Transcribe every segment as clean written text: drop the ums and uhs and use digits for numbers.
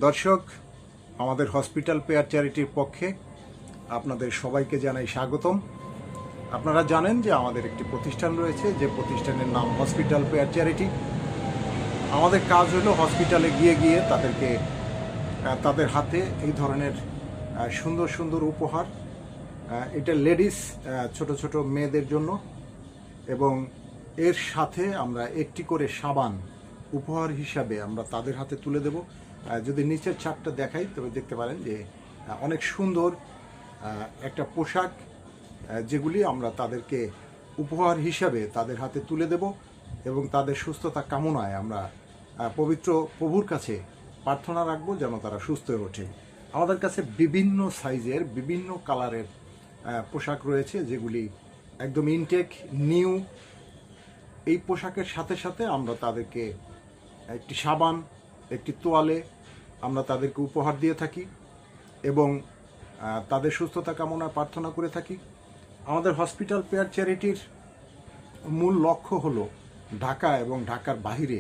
দর্শক, আমাদের hospital pair চ্যারিটির পক্ষে আপনাদের সবাইকে জানাই স্বাগতম। আপনারা জানেন যে আমাদের একটি প্রতিষ্ঠান রয়েছে, যে প্রতিষ্ঠানের নাম হসপিটাল পেয়ার চ্যারিটি। আমাদের কাজ হলো হসপিটালে গিয়ে গিয়ে তাদেরকে তাদের হাতে এই ধরনের সুন্দর সুন্দর উপহার, এটা লেডিস ছোট ছোট মেয়েদের জন্য, এবং এর সাথে আমরা একটি করে সাবান উপহার হিসাবে আমরা তাদের হাতে তুলে দেব। যদি নিচের ছাপটা দেখাই তবে দেখতে পারেন যে অনেক সুন্দর একটা পোশাক, যেগুলি আমরা তাদেরকে উপহার হিসাবে তাদের হাতে তুলে দেব এবং তাদের সুস্থতা কামনায় আমরা পবিত্র প্রভুর কাছে প্রার্থনা রাখবো যেন তারা সুস্থ হয়ে ওঠে। আমাদের কাছে বিভিন্ন সাইজের বিভিন্ন কালারের পোশাক রয়েছে, যেগুলি একদম ইনটেক নিউ। এই পোশাকের সাথে সাথে আমরা তাদেরকে একটি সাবান, একটি তোয়ালে আমরা তাদেরকে উপহার দিয়ে থাকি এবং তাদের সুস্থতা কামনায় প্রার্থনা করে থাকি। আমাদের হসপিটাল পেয়ার চ্যারিটির মূল লক্ষ্য হলো ঢাকা এবং ঢাকার বাইরে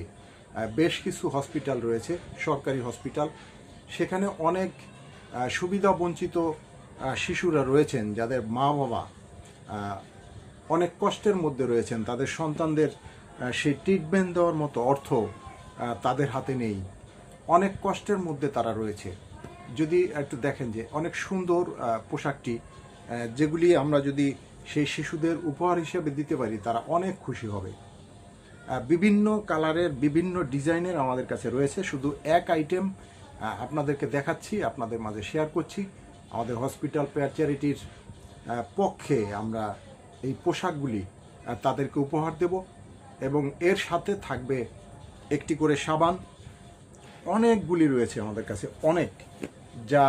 বেশ কিছু হসপিটাল রয়েছে, সরকারি হসপিটাল। সেখানে অনেক সুবিধা বঞ্চিত শিশুরা রয়েছেন, যাদের মা বাবা অনেক কষ্টের মধ্যে রয়েছেন। তাদের সন্তানদের সেই ট্রিটমেন্ট দেওয়ার মতো অর্থ তাদের হাতে নেই, অনেক কষ্টের মধ্যে তারা রয়েছে। যদি একটু দেখেন যে অনেক সুন্দর পোশাকটি, যেগুলি আমরা যদি সেই শিশুদের উপহার হিসেবে দিতে পারি তারা অনেক খুশি হবে। বিভিন্ন কালারের বিভিন্ন ডিজাইনের আমাদের কাছে রয়েছে। শুধু এক আইটেম আপনাদেরকে দেখাচ্ছি, আপনাদের মাঝে শেয়ার করছি। আমাদের হসপিটাল পেয়ার চ্যারিটির পক্ষে আমরা এই পোশাকগুলি তাদেরকে উপহার দেব এবং এর সাথে থাকবে একটি করে সাবান। অনেকগুলি রয়েছে আমাদের কাছে, অনেক, যা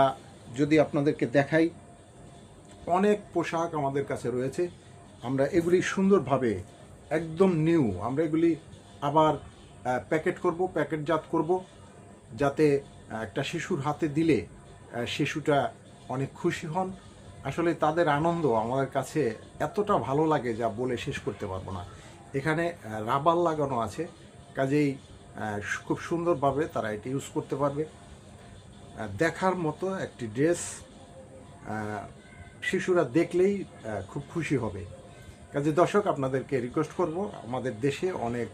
যদি আপনাদেরকে দেখাই, অনেক পোশাক আমাদের কাছে রয়েছে। আমরা এগুলি সুন্দরভাবে একদম নিউ আমরা এগুলি আবার প্যাকেট করব, প্যাকেটজাত করব, যাতে একটা শিশুর হাতে দিলে শিশুটা অনেক খুশি হন। আসলে তাদের আনন্দ আমাদের কাছে এতটা ভালো লাগে যা বলে শেষ করতে পারবো না। এখানে রাবার লাগানো আছে, কাজেই খুব সুন্দরভাবে তারা এটা ইউজ করতে পারবে। দেখার মতো একটি ড্রেস, শিশুরা দেখলেই খুব খুশি হবে। কাজে দর্শক, আপনাদেরকে রিকোয়েস্ট করব, আমাদের দেশে অনেক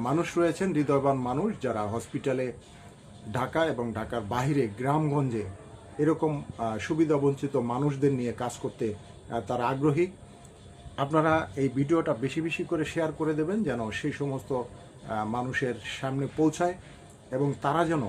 মানুষ রয়েছেন, হৃদয়বান মানুষ, যারা হসপিটালে ঢাকা এবং ঢাকার বাইরে গ্রামগঞ্জে এরকম সুবিধাবঞ্চিত মানুষদের নিয়ে কাজ করতে তারা আগ্রহী। আপনারা এই ভিডিওটা বেশি বেশি করে শেয়ার করে দেবেন যেন সেই সমস্ত মানুষের সামনে পৌঁছায় এবং তারা যেন